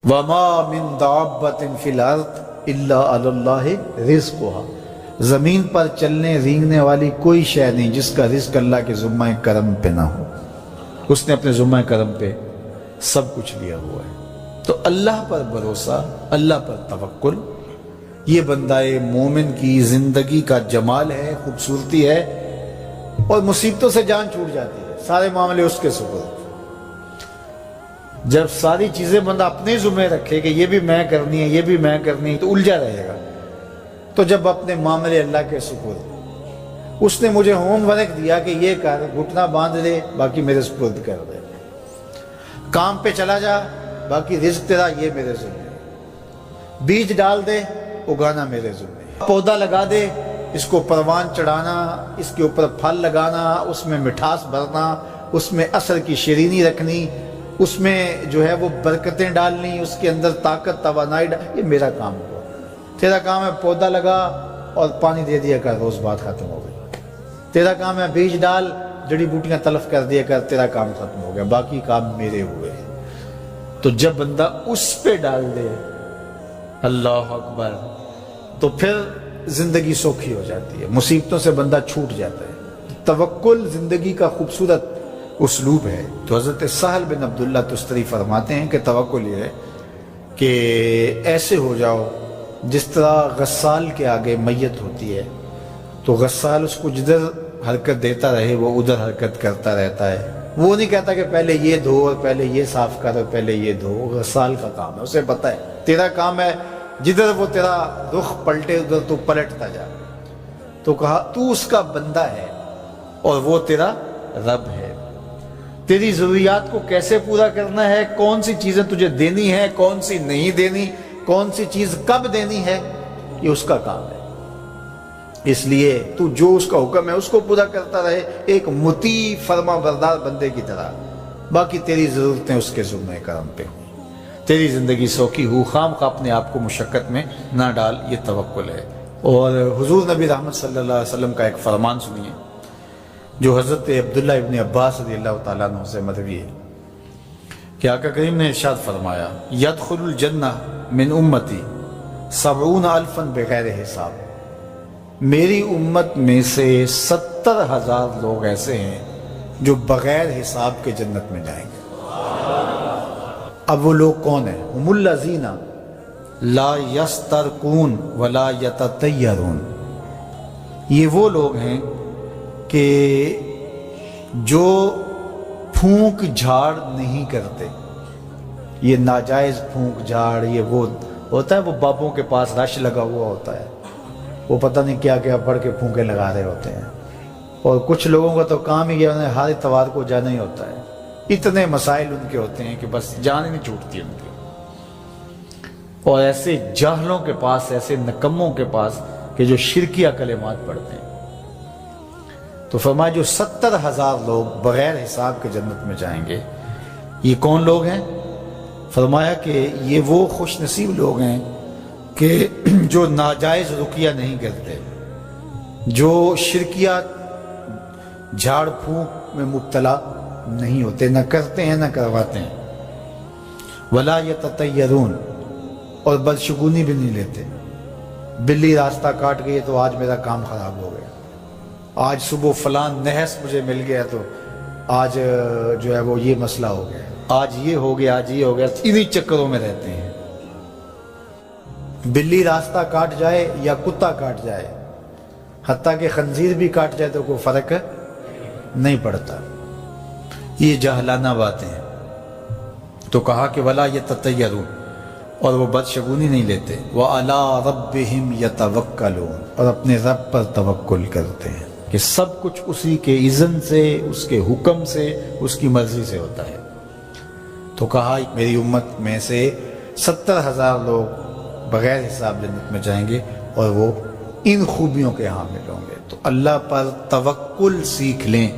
وما من دابۃ فی الارض الا علی اللہ رزقها، زمین پر چلنے رینگنے والی کوئی شے نہیں جس کا رزق اللہ کے ذمہ کرم پہ نہ ہو، اس نے اپنے ذمہ کرم پہ سب کچھ لیا ہوا ہے۔ تو اللہ پر بھروسہ، اللہ پر توکل، یہ بندہ مومن کی زندگی کا جمال ہے، خوبصورتی ہے، اور مصیبتوں سے جان چھوٹ جاتی ہے، سارے معاملے اس کے سپرد۔ جب ساری چیزیں بندہ اپنے ذمہ رکھے کہ یہ بھی میں کرنی ہے، یہ بھی میں کرنی ہے، تو الجھا رہے گا۔ تو جب اپنے معاملے اللہ کے سپرد، اس نے مجھے ہوم ورک دیا کہ یہ کر، گھٹنا باندھ دے، باقی میرے سپرد کر دے، کام پہ چلا جا، باقی رزق تیرا، یہ میرے ذمہ، بیج ڈال دے، اگانا میرے ذمہ، پودا لگا دے، اس کو پروان چڑھانا، اس کے اوپر پھل لگانا، اس میں مٹھاس بھرنا، اس میں اثر کی شیرینی رکھنی، اس میں جو ہے وہ برکتیں ڈالنی، اس کے اندر طاقت توانائی یہ میرا کام ہوا۔ تیرا کام ہے پودا لگا اور پانی دے دیا کر، روز بات ختم ہو گئی۔ تیرا کام ہے بیج ڈال، جڑی بوٹیاں تلف کر دیا کر، تیرا کام ختم ہو گیا، باقی کام میرے ہوئے۔ تو جب بندہ اس پہ ڈال دے، اللہ اکبر، تو پھر زندگی سوکھی ہو جاتی ہے، مصیبتوں سے بندہ چھوٹ جاتا ہے۔ توکل زندگی کا خوبصورت اسلوب ہے۔ تو حضرت سہل بن عبداللہ تستری فرماتے ہیں کہ توکل یہ ہے کہ ایسے ہو جاؤ جس طرح غسال کے آگے میت ہوتی ہے تو غسال اس کو جدھر حرکت دیتا رہے وہ ادھر حرکت کرتا رہتا ہے، وہ نہیں کہتا کہ پہلے یہ دھو اور پہلے یہ صاف کر اور پہلے یہ دھو۔ غسال کا کام ہے، اسے پتہ ہے تیرا کام ہے جدھر وہ تیرا رخ پلٹے ادھر تو پلٹتا جا۔ تو کہا تو اس کا بندہ ہے اور وہ تیرا رب ہے، تیری ضروریات کو کیسے پورا کرنا ہے، کون سی چیزیں تجھے دینی ہے، کون سی نہیں دینی، کون سی چیز کب دینی ہے، یہ اس کا کام ہے۔ اس لیے تو جو اس کا حکم ہے اس کو پورا کرتا رہے، ایک مطیع فرما بردار بندے کی طرح، باقی تیری ضرورتیں اس کے ذمہ کرم پہ ہوں، تیری زندگی سوکھی ہو، خام خواہ اپنے آپ کو مشقت میں نہ ڈال، یہ توکل ہے۔ اور حضور نبی رحمت صلی اللہ علیہ وسلم کا ایک فرمان سنیے جو حضرت عبداللہ ابن عباس رضی اللہ تعالیٰ عنہ سے مروی ہے کہ آقا کریم نے ارشاد فرمایا، یدخل الجنہ من امتی 70,000 بغیر حساب، میری امت میں سے 70,000 لوگ ایسے ہیں جو بغیر حساب کے جنت میں جائیں گے۔ اب وہ لوگ کون ہیں؟ هم الذین لا یسترقون ولا یتطیرون، یہ وہ لوگ ہیں کہ جو پھونک جھاڑ نہیں کرتے، یہ ناجائز پھونک جھاڑ، یہ وہ ہوتا ہے وہ بابوں کے پاس رش لگا ہوا ہوتا ہے، وہ پتہ نہیں کیا کیا پڑھ کے پھونکے لگا رہے ہوتے ہیں، اور کچھ لوگوں کا تو کام ہی انہیں ہر اتوار کو جانا ہی ہوتا ہے، اتنے مسائل ان کے ہوتے ہیں کہ بس جان ہی نہیں چھوٹتی ان کی۔ اور ایسے جاہلوں کے پاس، ایسے نکموں کے پاس کہ جو شرکیہ کلمات پڑھتے ہیں۔ تو فرمایا جو 70,000 لوگ بغیر حساب کے جنت میں جائیں گے، یہ کون لوگ ہیں؟ فرمایا کہ یہ وہ خوش نصیب لوگ ہیں کہ جو ناجائز رقیہ نہیں کرتے، جو شرکیہ جھاڑ پھونک میں مبتلا نہیں ہوتے، نہ کرتے ہیں نہ کرواتے ہیں، ولا یتطیرون، اور بدشگونی بھی نہیں لیتے۔ بلی راستہ کاٹ گئی تو آج میرا کام خراب ہو گیا، آج صبح فلان نحس مجھے مل گیا تو آج جو ہے وہ یہ مسئلہ ہو گیا، آج یہ ہو گیا، آج یہ ہو گیا، انہی چکروں میں رہتے ہیں۔ بلی راستہ کاٹ جائے یا کتا کاٹ جائے، حتیٰ کہ خنزیر بھی کاٹ جائے تو کوئی فرق نہیں پڑتا، یہ جاہلانہ باتیں ہیں۔ تو کہا کہ ولا یتطیرون، اور وہ بدشگونی نہیں لیتے، وَعَلَىٰ رَبِّهِمْ يَتَوَكَّلُونَ، اور اپنے رب پر توکل کرتے ہیں کہ سب کچھ اسی کے اذن سے، اس کے حکم سے، اس کی مرضی سے ہوتا ہے۔ تو کہا میری امت میں سے 70,000 لوگ بغیر حساب جنت میں جائیں گے اور وہ ان خوبیوں کے حامل ہوں گے۔ تو اللہ پر توکل سیکھ لیں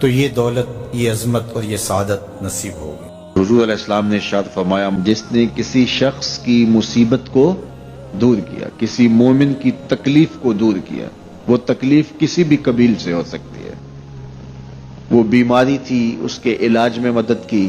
تو یہ دولت، یہ عظمت اور یہ سعادت نصیب ہوگی۔ حضور علیہ السلام نے ارشاد فرمایا، جس نے کسی شخص کی مصیبت کو دور کیا، کسی مومن کی تکلیف کو دور کیا، وہ تکلیف کسی بھی قبیل سے ہو سکتی ہے، وہ بیماری تھی اس کے علاج میں مدد کی،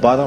12